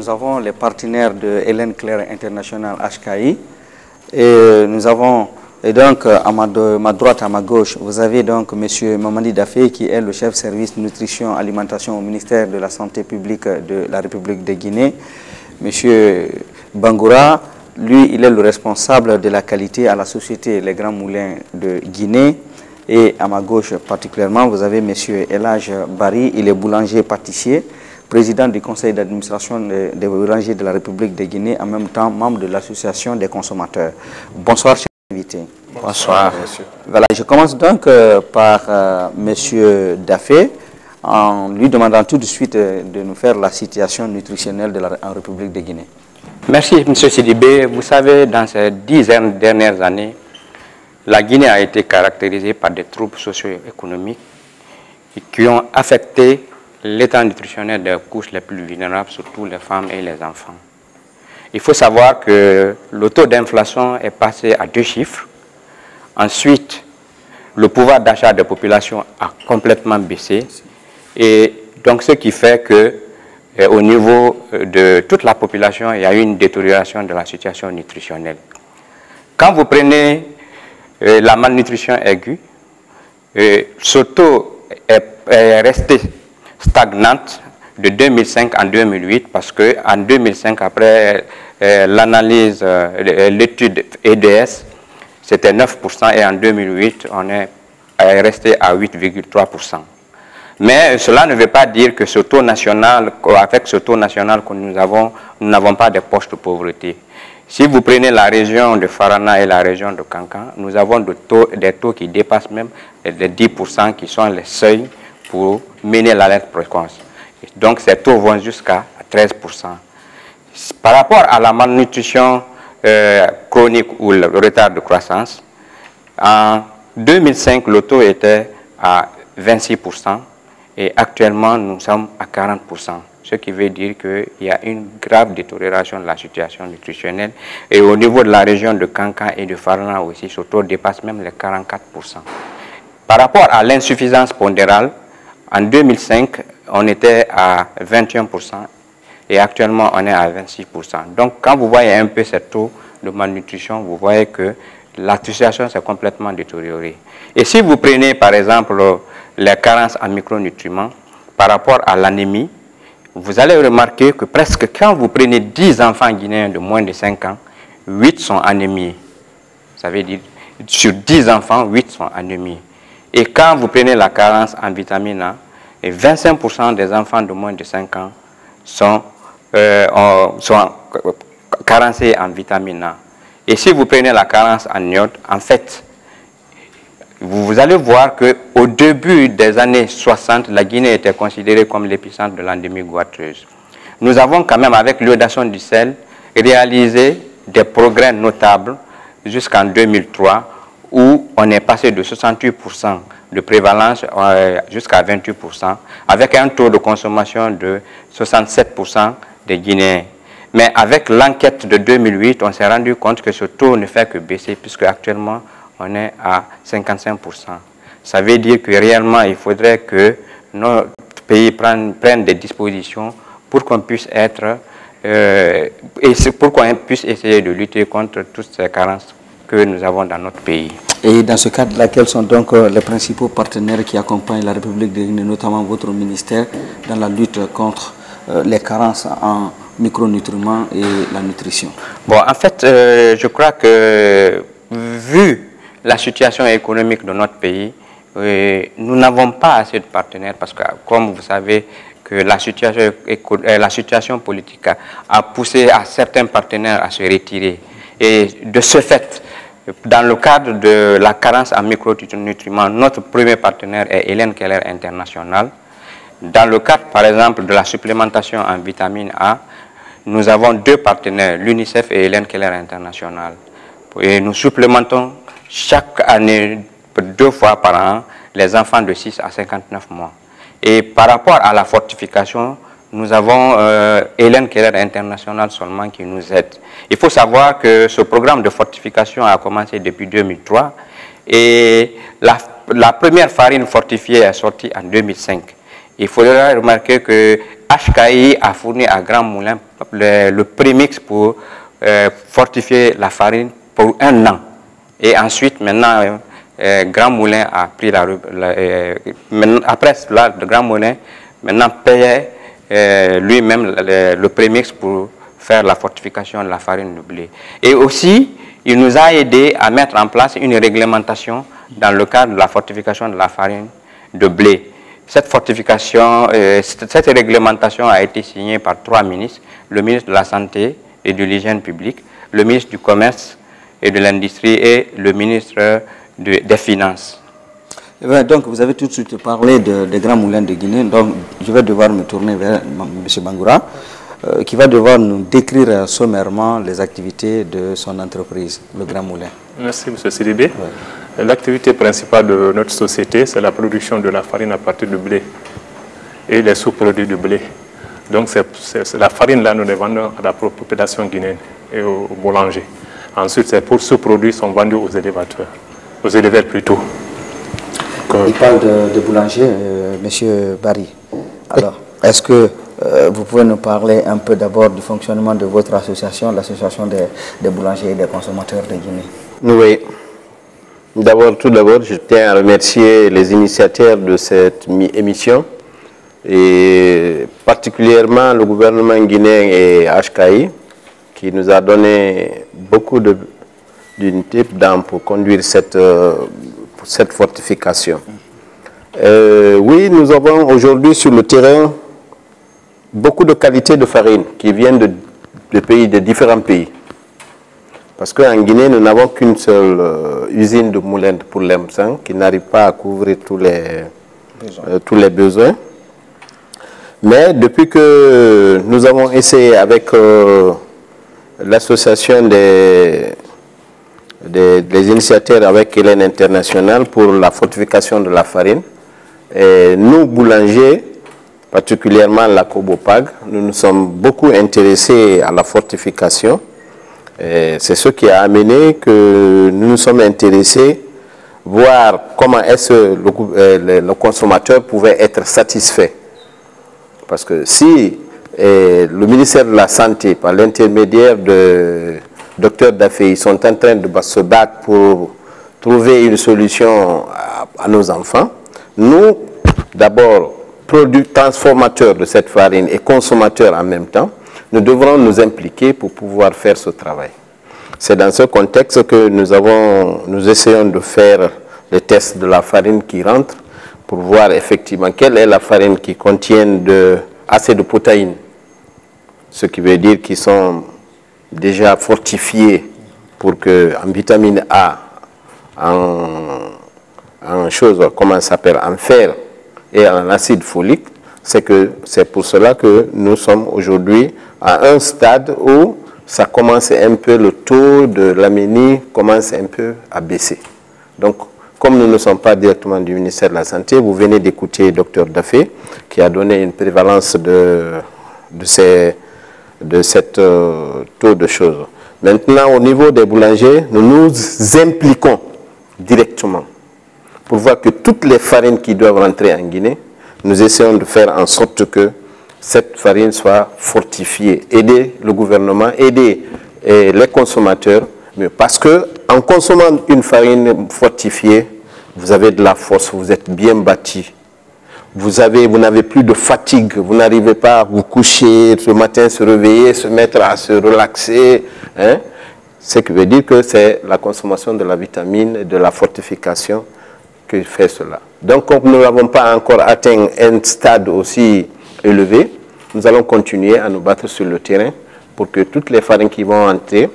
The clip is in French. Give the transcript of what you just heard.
nous avons les partenaires de Hélène Claire International HKI. Et nous avons, et donc à ma droite, à ma gauche, vous avez donc M. Mamadi Dafé qui est le chef service nutrition alimentation au ministère de la Santé publique de la République de Guinée. M. Bangoura, lui, il est le responsable de la qualité à la société Les Grands Moulins de Guinée. Et à ma gauche particulièrement, vous avez M. Elhaj Bari, il est boulanger-pâtissier, président du conseil d'administration des boulangers de la République de Guinée, en même temps membre de l'association des consommateurs. Bonsoir, chers invités. Bonsoir, monsieur. Voilà, je commence donc par M. Dafé, en lui demandant tout de suite de nous faire la situation nutritionnelle en République de Guinée. Merci, M. Sidibé. Vous savez, dans ces 10 dernières années, la Guinée a été caractérisée par des troubles socio-économiques qui ont affecté l'état nutritionnel des couches les plus vulnérables, surtout les femmes et les enfants. Il faut savoir que le taux d'inflation est passé à 2 chiffres. Ensuite, le pouvoir d'achat des populations a complètement baissé. Et donc, ce qui fait que au niveau de toute la population, il y a eu une détérioration de la situation nutritionnelle. Quand vous prenez la malnutrition aiguë, ce taux est resté stagnante de 2005 en 2008 parce qu'en 2005, après l'analyse, l'étude EDS, c'était 9% et en 2008, on est resté à 8,3%. Mais cela ne veut pas dire que ce taux national, avec ce taux national que nous n'avons pas de poches de pauvreté. Si vous prenez la région de Farana et la région de Kankan, nous avons des taux qui dépassent même les 10% qui sont les seuils pour mener l'alerte précoce. Donc ces taux vont jusqu'à 13%. Par rapport à la malnutrition chronique ou le retard de croissance, en 2005, le taux était à 26% et actuellement nous sommes à 40%. Ce qui veut dire qu'il y a une grave détérioration de la situation nutritionnelle. Et au niveau de la région de Kankan et de Farana aussi, ce taux dépasse même les 44%. Par rapport à l'insuffisance pondérale, en 2005, on était à 21% et actuellement on est à 26%. Donc quand vous voyez un peu ce taux de malnutrition, vous voyez que la situation s'est complètement détériorée. Et si vous prenez par exemple les carences en micronutriments par rapport à l'anémie, vous allez remarquer que presque quand vous prenez 10 enfants guinéens de moins de 5 ans, 8 sont anémiés. Ça veut dire sur 10 enfants, 8 sont anémiés. Et quand vous prenez la carence en vitamine A, 25% des enfants de moins de 5 ans sont carencés en vitamine A. Et si vous prenez la carence en iode, en fait, vous allez voir qu'au début des années 60, la Guinée était considérée comme l'épicentre de l'endémie goîtreuse. Nous avons quand même, avec l'iodation du sel, réalisé des progrès notables jusqu'en 2003, où on est passé de 68% de prévalence jusqu'à 28%, avec un taux de consommation de 67% des Guinéens. Mais avec l'enquête de 2008, on s'est rendu compte que ce taux ne fait que baisser, puisque actuellement, on est à 55%. Ça veut dire que réellement, il faudrait que notre pays prenne des dispositions pour qu'on puisse essayer de lutter contre toutes ces carences que nous avons dans notre pays. Et dans ce cadre-là, quels sont donc les principaux partenaires qui accompagnent la République de Guinée, notamment votre ministère, dans la lutte contre les carences en micronutriments et la nutrition? Bon, en fait, je crois que vu la situation économique de notre pays, nous n'avons pas assez de partenaires parce que, comme vous savez, que la situation politique a poussé à certains partenaires à se retirer. Et de ce fait, dans le cadre de la carence en micronutriments, notre premier partenaire est Hélène Keller International. Dans le cadre, par exemple, de la supplémentation en vitamine A, nous avons 2 partenaires, l'UNICEF et Hélène Keller International. Et nous supplémentons chaque année, 2 fois par an, les enfants de 6 à 59 mois. Et par rapport à la fortification, nous avons Hélène Keller International seulement qui nous aide. Il faut savoir que ce programme de fortification a commencé depuis 2003 et la première farine fortifiée est sortie en 2005. Il faudra remarquer que HKI a fourni à Grand Moulin le prémix pour fortifier la farine pour 1 an. Et ensuite, maintenant, Grand Moulin a pris après cela, le Grand Moulin maintenant payait lui-même le prémix pour faire la fortification de la farine de blé. Et aussi, il nous a aidé à mettre en place une réglementation dans le cadre de la fortification de la farine de blé. Cette réglementation a été signée par 3 ministres, le ministre de la Santé et de l'Hygiène publique, le ministre du Commerce et de l'Industrie et le ministre des Finances. Donc, vous avez tout de suite parlé des grands moulins de Guinée, donc je vais devoir me tourner vers M. Bangoura, qui va devoir nous décrire sommairement les activités de son entreprise, le Grand Moulin. Merci, M. Sidibé. Ouais. L'activité principale de notre société, c'est la production de la farine à partir de blé et les sous-produits de blé. Donc, c'est la farine, là, nous les vendons à la population guinéenne et aux boulangers. Ensuite, ces sous-produits sont vendus aux éleveurs plutôt. Il parle de boulanger, M. Barry. Alors, est-ce que vous pouvez nous parler un peu d'abord du fonctionnement de votre association, l'association des boulangers et des consommateurs de Guinée? Oui. Tout d'abord, je tiens à remercier les initiateurs de cette émission et particulièrement le gouvernement guinéen et HKI qui nous a donné beaucoup d'unités pour conduire cette fortification. Oui, nous avons aujourd'hui sur le terrain beaucoup de qualités de farine qui viennent de différents pays. Parce qu'en Guinée, nous n'avons qu'une seule usine de moulin pour l'M5 qui n'arrive pas à couvrir tous les besoins. Mais depuis que nous avons essayé avec l'association des initiateurs avec Hélène International pour la fortification de la farine, et nous, boulangers, particulièrement la Cobopag, nous nous sommes beaucoup intéressés à la fortification. C'est ce qui a amené que nous nous sommes intéressés voir comment est-ce que le consommateur pouvait être satisfait. Parce que si le ministère de la Santé, par l'intermédiaire de Dr Dafé, ils sont en train de se battre pour trouver une solution à nos enfants, nous, d'abord, produits transformateurs de cette farine et consommateurs en même temps, nous devrons nous impliquer pour pouvoir faire ce travail. C'est dans ce contexte que nous essayons de faire les tests de la farine qui rentre pour voir effectivement quelle est la farine qui contient assez de protéines, ce qui veut dire qu'ils sont déjà fortifiés pour que en vitamine A, en fer et en acide folique. C'est pour cela que nous sommes aujourd'hui à un stade où ça commence un peu, le taux de l'anémie commence un peu à baisser. Donc, comme nous ne sommes pas directement du ministère de la Santé, vous venez d'écouter Dr Dafé qui a donné une prévalence de cette taux de choses. Maintenant, au niveau des boulangers, nous nous impliquons directement pour voir que toutes les farines qui doivent rentrer en Guinée, nous essayons de faire en sorte que cette farine soit fortifiée, aider le gouvernement, aider les consommateurs, mais parce que en consommant une farine fortifiée, vous avez de la force, vous êtes bien bâti. Vous n'avez plus de fatigue, vous n'arrivez pas à vous coucher, ce matin se réveiller, se mettre à se relaxer. Hein? Ce qui veut dire que c'est la consommation de la vitamine et de la fortification qui fait cela. Donc, comme nous n'avons pas encore atteint un stade aussi élevé, nous allons continuer à nous battre sur le terrain pour que toutes les farines qui vont entrer